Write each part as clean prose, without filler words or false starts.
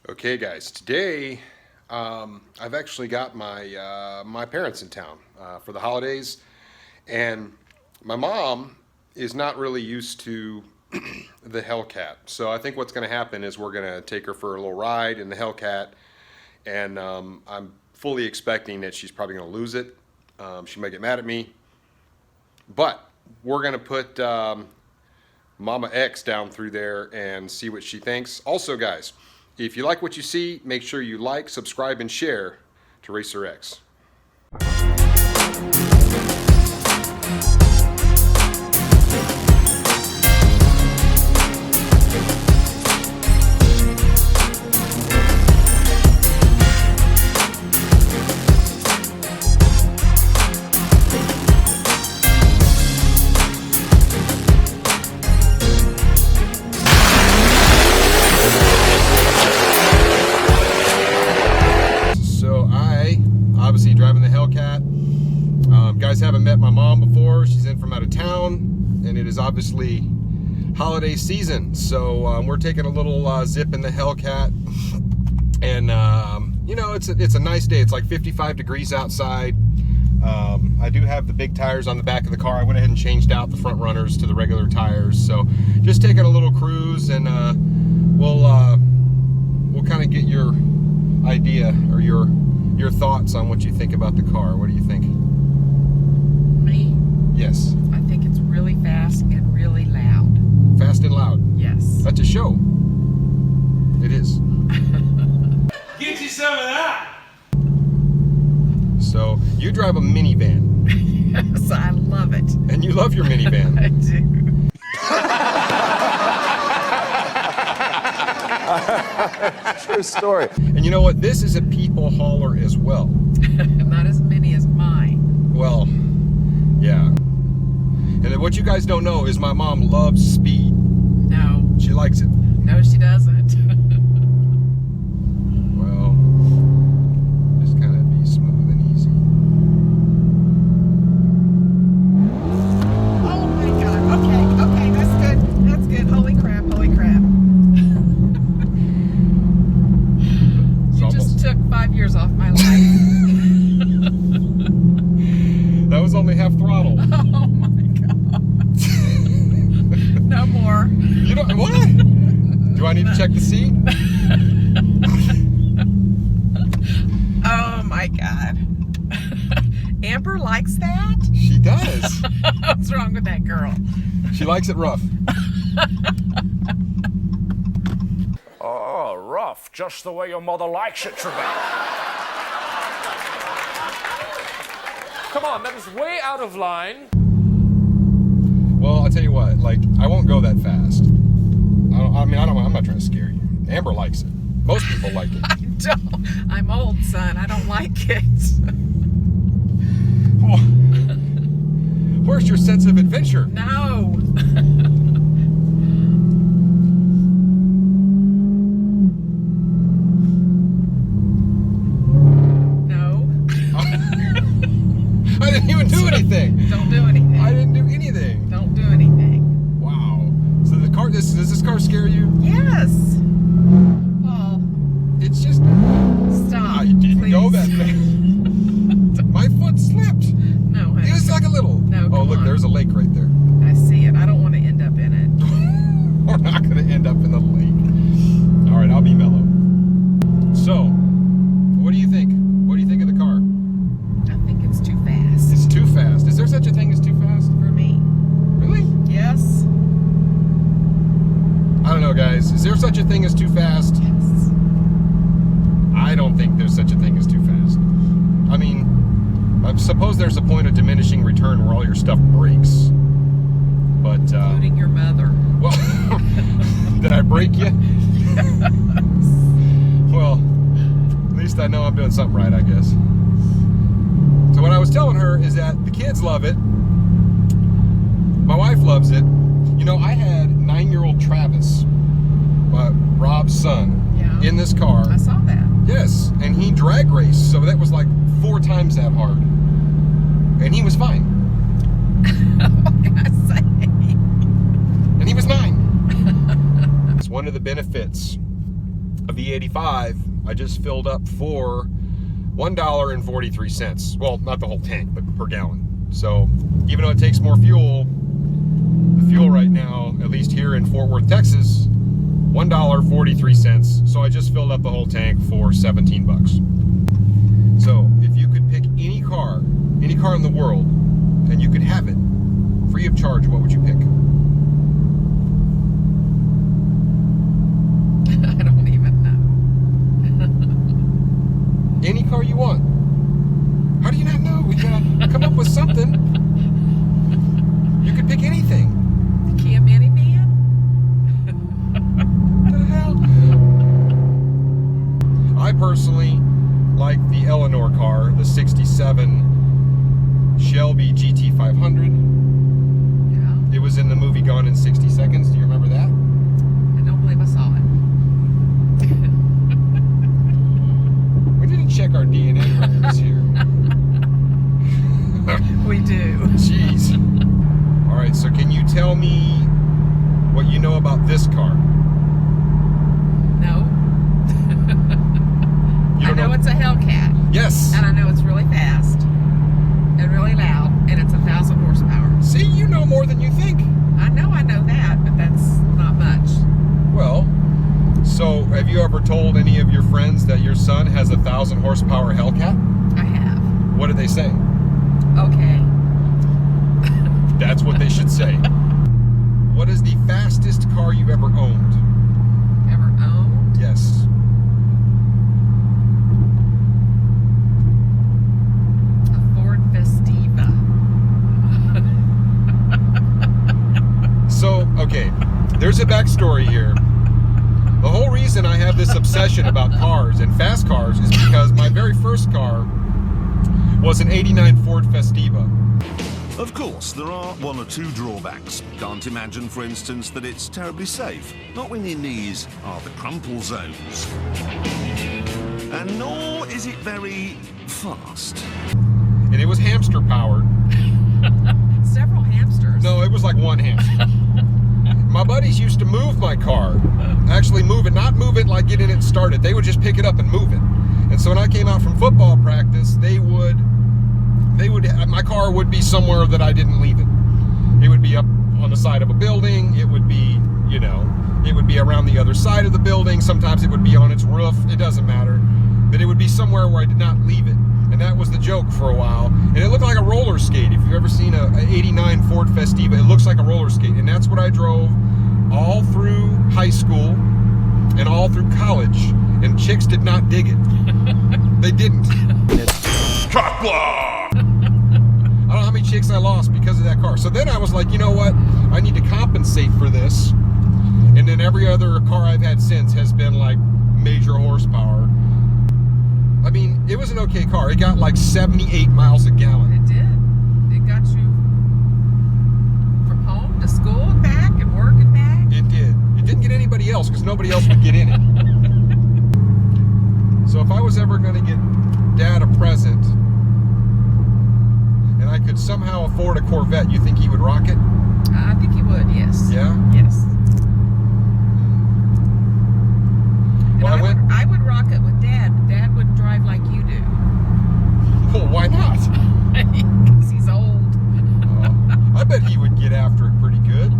Okay, guys, today I've actually got my parents in town for the holidays, and my mom is not really used to the Hellcat. So I think what's going to happen is we're going to take her for a little ride in the Hellcat, and I'm fully expecting that she's probably going to lose it. She might get mad at me, but we're going to put Mama X down through there and see what she thinks. Also, guys, if you like what you see, make sure you like, subscribe, and share to Racerx. Obviously driving the Hellcat. Guys haven't met my mom before. She's in from out of town, and it is obviously holiday season. So we're taking a little zip in the Hellcat, and you know, it's a nice day. It's like 55 degrees outside. I do have the big tires on the back of the car. I went ahead and changed out the front runners to the regular tires. So just taking a little cruise, and we'll kind of get your idea or your thoughts on what you think about the car. What do you think? Me? Yes. I think it's really fast and really loud. Fast and loud? Yes. That's a show. It is. Get you some of that! So, you drive a minivan. Yes, I love it. And you love your minivan. I do. True story. And you know what? This is a people hauler as well. Not as many as mine. Well, yeah. And then what you guys don't know is my mom loves speed. No. She likes it. No, she doesn't. Well, just kind of be smooth and easy. Oh my God. Okay, that's good. That's good. Holy crap, holy crap. You just took 5 years off my life. That was only half throttle. Oh my God. No more. You don't, what? Do I need to check the seat? Oh my God. Amber likes that? She does. What's wrong with that girl? She likes it rough. Oh, rough. Just the way your mother likes it, Trebek. Come on, that is way out of line. Well, I'll tell you what, like, I won't go that fast. I'm not trying to scare you. Amber likes it. Most people like it. I don't. I'm old, son. I don't like it. Well, where's your sense of adventure? No. I didn't even do anything. Don't do anything. I didn't do anything. Don't do anything. Wow. So the car, does this car scare you? Yes. Paul. It's just. Stop. I didn't please. go that fast. My foot slipped. No, honey. It was like a little. No, oh, come look, on. there's a lake right there. I see it. I don't want to end up in it. We're not going to end up in the lake. All right, I'll be mellow. So, what do you think? What do you think of the car? I think it's too fast. It's too fast. Is there such a thing as too fast? For me. Really? Yes. I don't know, guys. Is there such a thing as too fast? Yes. I don't think there's such a thing as too fast. I mean, I suppose there's a point of diminishing return where all your stuff breaks. But, Including your mother. well, did I break you? Yes. Well, at least I know I'm doing something right, I guess. So what I was telling her is that the kids love it. My wife loves it. You know, I had 9-year-old Travis, Rob's son, in this car. I saw that. Yes, and he drag raced, so that was like 4 times that hard. And he was fine. What can I say? And he was 9. It's one of the benefits a V85 I just filled up for $1.43. Well, not the whole tank, but per gallon. So even though it takes more fuel, the fuel right now, at least here in Fort Worth, Texas, $1.43. So I just filled up the whole tank for 17 bucks. So if you could pick any car in the world, and you could have it free of charge, what would you pick? I don't even know. Any car you want. How do you not know? We gotta come up with something. You could pick anything. The Kia minivan? What the hell? I personally like the Eleanor car, the 67 Shelby GT500. Yeah. It was in the movie Gone in 60 Seconds. Do you remember that? I don't believe I saw it. We didn't check our DNA records here. We do. Jeez. All right, so can you tell me what you know about this car? No. You I don't know it's a Hellcat. Yes. And I know it's really fast and really loud, and it's 1,000 horsepower. See, you know more than you think. I know that, but that's not much. Well, so have you ever told any of your friends that your son has 1,000 horsepower Hellcat? I have. What do they say? Okay. That's what they should say. What is the fastest car you've ever owned? Ever owned? Yes. A Ford Festiva. So, okay, there's a backstory here. The whole reason I have this obsession about cars and fast cars is because my very first car was an '89 Ford Festiva. Of course, there are one or two drawbacks. Can't imagine, for instance, that it's terribly safe. Not when your knees are the crumple zones. And nor is it very fast. And it was hamster powered. Several hamsters. No, it was like one hamster. My buddies used to move my car. Actually move it, not move it like get in it and start it. They would just pick it up and move it. And so when I came out from football practice, my car would be somewhere that I didn't leave it. It would be up on the side of a building. It would be, it would be around the other side of the building. Sometimes it would be on its roof. It doesn't matter. But it would be somewhere where I did not leave it. And that was the joke for a while. And it looked like a roller skate. If you've ever seen a '89 Ford Festiva, it looks like a roller skate. And that's what I drove all through high school and all through college. And chicks did not dig it. They didn't. Cock block! I don't know how many chicks I lost because of that car. So then I was like, you know what? I need to compensate for this. And then every other car I've had since has been like major horsepower. I mean, it was an okay car. It got like 78 miles a gallon. It did. It got you from home to school and back and work and back. It did. It didn't get anybody else because nobody else would get in it. So if I was ever going to get Dad a present and I could somehow afford a Corvette, you think he would rock it? I think he would, yes. Yeah? Yes. And Well, I would rock it with Dad, but Dad wouldn't drive like you do. Well, why not? Because he's old. I bet he would get after it pretty good.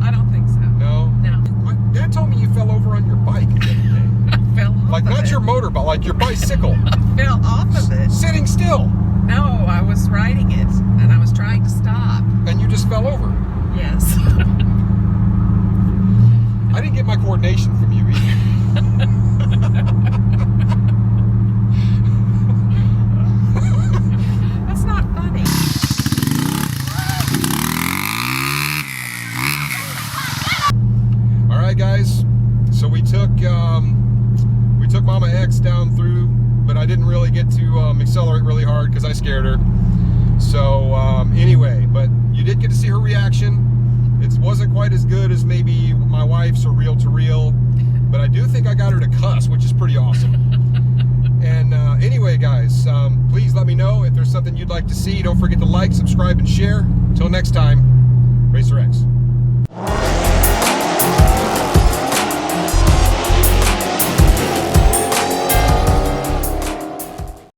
I don't think so. No? No. My dad told me you fell over on your bike the other day. I fell off Like, of not it. your motorbike, like your bicycle. I fell off of it. Sitting still. No, I was riding it, and I was trying to stop. And you just fell over. Yes. I didn't get my coordination from you either. That's not funny. All right, guys. So we took Mama X down through, but I didn't really get to accelerate really hard because I scared her. So anyway, but you did get to see her reaction. It wasn't quite as good as maybe my wife's or reel to reel, but I do think I got her to cuss, which is pretty awesome. And anyway, guys, please let me know if there's something you'd like to see. Don't forget to like, subscribe, and share. Until next time, Racerx.